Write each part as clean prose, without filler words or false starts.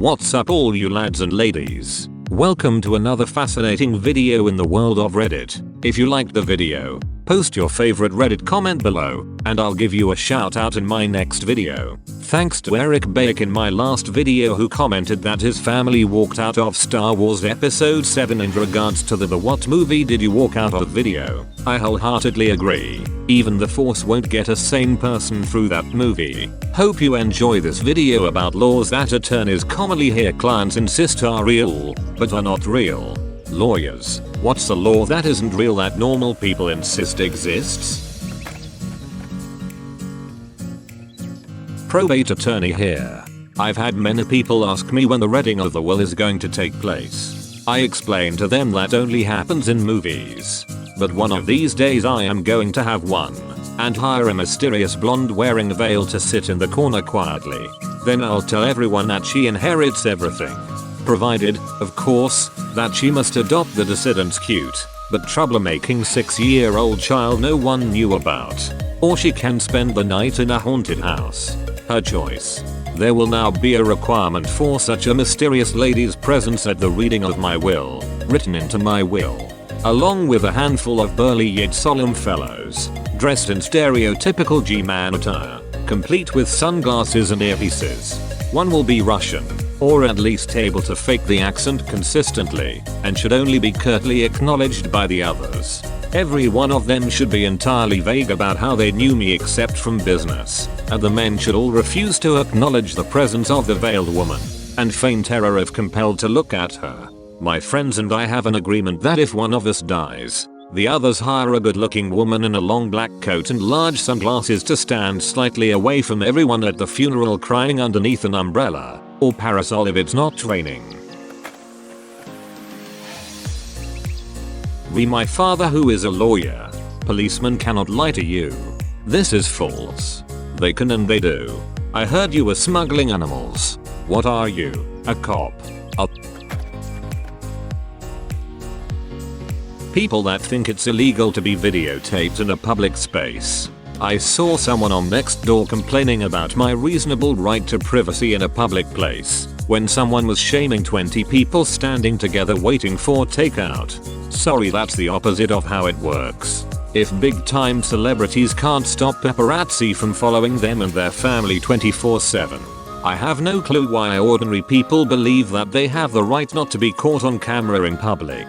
What's up all you lads and ladies? Welcome to another fascinating video in the world of Reddit. If you liked the video, post your favorite Reddit comment below, and I'll give you a shout out in my next video. Thanks to Eric Bake in my last video who commented that his family walked out of Star Wars Episode 7 in regards to the what movie did you walk out of video. I wholeheartedly agree. Even the Force won't get a sane person through that movie. Hope you enjoy this video about laws that attorneys commonly hear clients insist are real, but are not real. Lawyers, what's a law that isn't real that normal people insist exists? Probate Attorney here. I've had many people ask me when the reading of the will is going to take place. I explain to them that only happens in movies. But one of these days I am going to have one, and hire a mysterious blonde wearing a veil to sit in the corner quietly. Then I'll tell everyone that she inherits everything. Provided, of course, that she must adopt the descendant's cute, but troublemaking 6-year-old child no one knew about. Or she can spend the night in a haunted house. Her choice. There will now be a requirement for such a mysterious lady's presence at the reading of my will, written into my will. Along with a handful of burly yet solemn fellows, dressed in stereotypical G-man attire, complete with sunglasses and earpieces. One will be Russian, or at least able to fake the accent consistently, and should only be curtly acknowledged by the others. Every one of them should be entirely vague about how they knew me except from business, and the men should all refuse to acknowledge the presence of the veiled woman, and feign terror if compelled to look at her. My friends and I have an agreement that if one of us dies, the others hire a good-looking woman in a long black coat and large sunglasses to stand slightly away from everyone at the funeral crying underneath an umbrella, or parasol if it's not raining. My father who is a lawyer. Policemen cannot lie to you. This is false. They can and they do. I heard you were smuggling animals. What are you? A cop? People that think it's illegal to be videotaped in a public space. I saw someone on Nextdoor complaining about my reasonable right to privacy in a public place, when someone was shaming 20 people standing together waiting for takeout. Sorry, that's the opposite of how it works. If big time celebrities can't stop paparazzi from following them and their family 24/7. I have no clue why ordinary people believe that they have the right not to be caught on camera in public.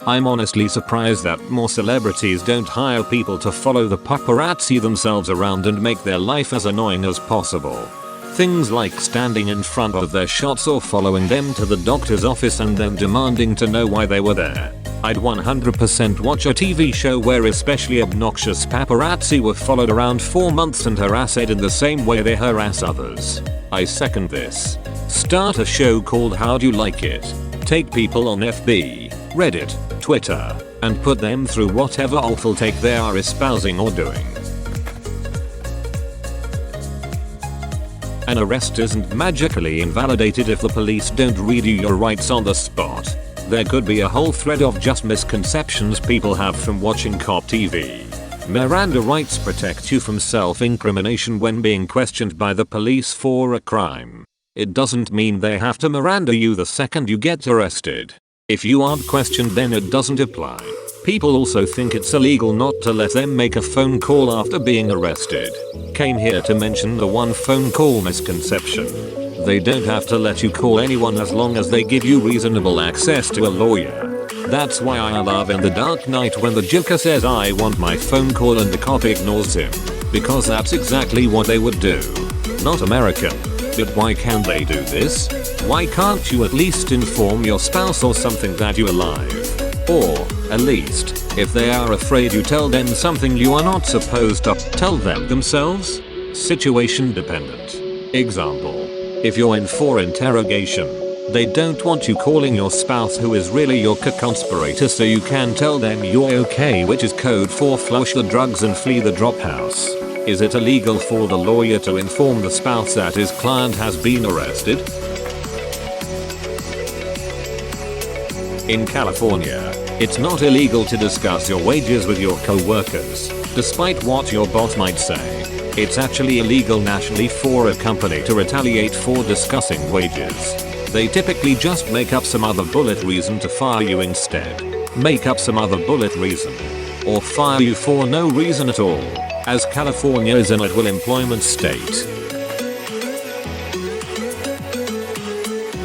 I'm honestly surprised that more celebrities don't hire people to follow the paparazzi themselves around and make their life as annoying as possible. Things like standing in front of their shots or following them to the doctor's office and then demanding to know why they were there. I'd 100% watch a TV show where especially obnoxious paparazzi were followed around for months and harassed in the same way they harass others. I second this. Start a show called How'd You Like It? Take people on FB, Reddit, Twitter, and put them through whatever awful take they are espousing or doing. An arrest isn't magically invalidated if the police don't read you your rights on the spot. There could be a whole thread of just misconceptions people have from watching cop TV. Miranda rights protect you from self-incrimination when being questioned by the police for a crime. It doesn't mean they have to Miranda you the second you get arrested. If you aren't questioned, then it doesn't apply. People also think it's illegal not to let them make a phone call after being arrested. Came here to mention the one phone call misconception. They don't have to let you call anyone as long as they give you reasonable access to a lawyer. That's why I love in The Dark Knight when the Joker says I want my phone call and the cop ignores him. Because that's exactly what they would do. Not American. But why can't they do this? Why can't you at least inform your spouse or something that you're alive? Or, at least, if they are afraid you tell them something you are not supposed to tell them themselves? Situation dependent. Example. If you're in for interrogation, they don't want you calling your spouse who is really your co-conspirator so you can tell them you're okay, which is code for flush the drugs and flee the drop house. Is it illegal for the lawyer to inform the spouse that his client has been arrested? In California, it's not illegal to discuss your wages with your co-workers, despite what your boss might say. It's actually illegal nationally for a company to retaliate for discussing wages. They typically just make up some other bullet reason to fire you instead. Make up some other bullet reason. Or fire you for no reason at all, as California is an at-will employment state.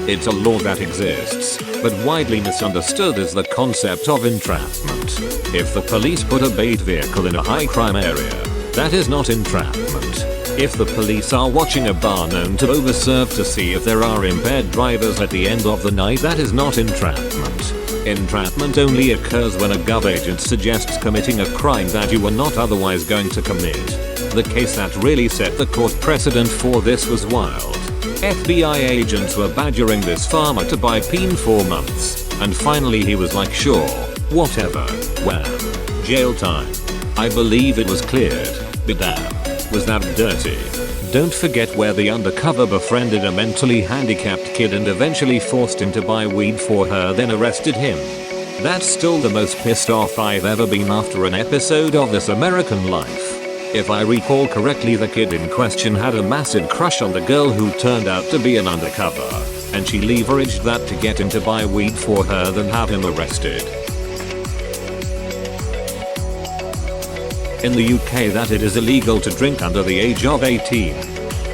It's a law that exists, but widely misunderstood is the concept of entrapment. If the police put a bait vehicle in a high crime area, that is not entrapment. If the police are watching a bar known to overserve to see if there are impaired drivers at the end of the night, that is not entrapment. Entrapment only occurs when a gov agent suggests committing a crime that you were not otherwise going to commit. The case that really set the court precedent for this was Wild. FBI agents were badgering this farmer to buy peen for months, and finally he was like, sure, whatever, wham, jail time. I believe it was cleared, but damn, was that dirty. Don't forget where the undercover befriended a mentally handicapped kid and eventually forced him to buy weed for her, then arrested him. That's still the most pissed off I've ever been after an episode of This American Life. If I recall correctly, the kid in question had a massive crush on the girl who turned out to be an undercover, and she leveraged that to get him to buy weed for her then have him arrested. In the UK that it is illegal to drink under the age of 18.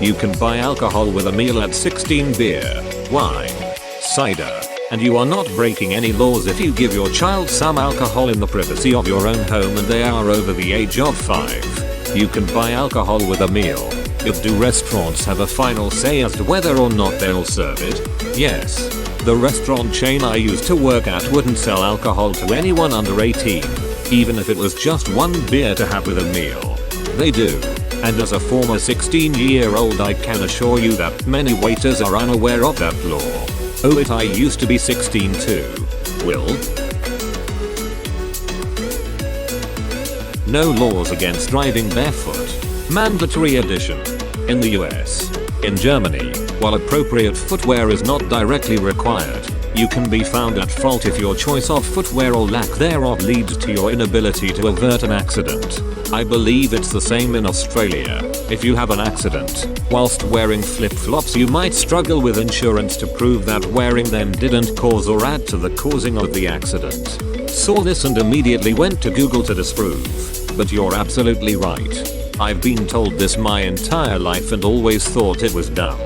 You can buy alcohol with a meal at 16, beer, wine, cider, and you are not breaking any laws if you give your child some alcohol in the privacy of your own home and they are over the age of 5. You can buy alcohol with a meal. But do restaurants have a final say as to whether or not they'll serve it? Yes. The restaurant chain I used to work at wouldn't sell alcohol to anyone under 18. Even if it was just one beer to have with a meal. They do. And as a former 16-year-old I can assure you that many waiters are unaware of that law. Oh, I used to be 16 too. Will? No laws against driving barefoot. Mandatory edition. In the US. In Germany, while appropriate footwear is not directly required, you can be found at fault if your choice of footwear or lack thereof leads to your inability to avert an accident. I believe it's the same in Australia. If you have an accident whilst wearing flip-flops, you might struggle with insurance to prove that wearing them didn't cause or add to the causing of the accident. Saw this and immediately went to Google to disprove. But you're absolutely right. I've been told this my entire life and always thought it was dumb.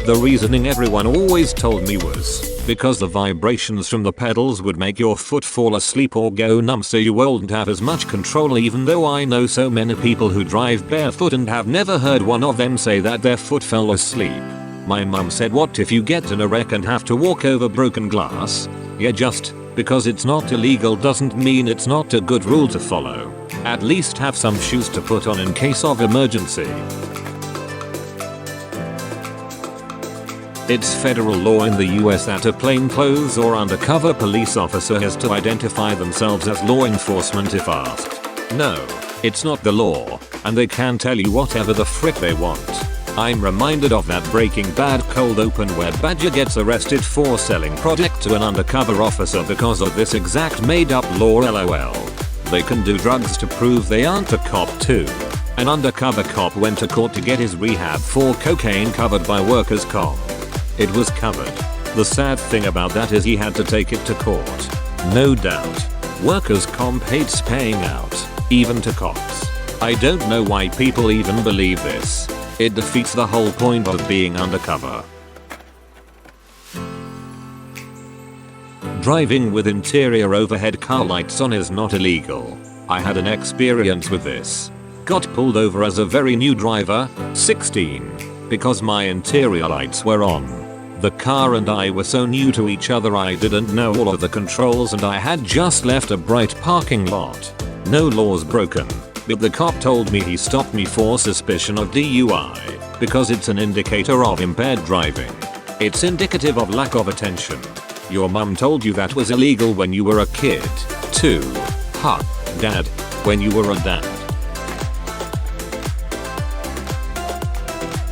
The reasoning everyone always told me was because the vibrations from the pedals would make your foot fall asleep or go numb, so you wouldn't have as much control, even though I know so many people who drive barefoot and have never heard one of them say that their foot fell asleep. My mum said, what if you get in a wreck and have to walk over broken glass? Yeah, just because it's not illegal doesn't mean it's not a good rule to follow. At least have some shoes to put on in case of emergency. It's federal law in the US that a plainclothes or undercover police officer has to identify themselves as law enforcement if asked. No, it's not the law, and they can tell you whatever the frick they want. I'm reminded of that Breaking Bad cold open where Badger gets arrested for selling product to an undercover officer because of this exact made up law, lol. They can do drugs to prove they aren't a cop too. An undercover cop went to court to get his rehab for cocaine covered by workers' comp. It was covered. The sad thing about that is he had to take it to court. No doubt. Workers' comp hates paying out, even to cops. I don't know why people even believe this. It defeats the whole point of being undercover. Driving with interior overhead car lights on is not illegal. I had an experience with this. Got pulled over as a very new driver, 16, because my interior lights were on. The car and I were so new to each other I didn't know all of the controls and I had just left a bright parking lot. No laws broken, but the cop told me he stopped me for suspicion of DUI because it's an indicator of impaired driving. It's indicative of lack of attention. Your mum told you that was illegal when you were a kid, too. Huh, dad, when you were a dad.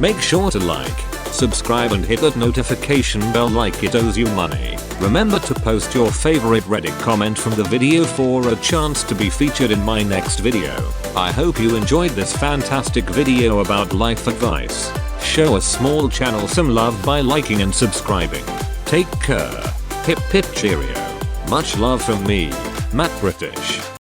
Make sure to like, subscribe and hit that notification bell like it owes you money. Remember to post your favorite Reddit comment from the video for a chance to be featured in my next video. I hope you enjoyed this fantastic video about life advice. Show a small channel some love by liking and subscribing. Take care. Hip hip cheerio. Much love from me, Matt British.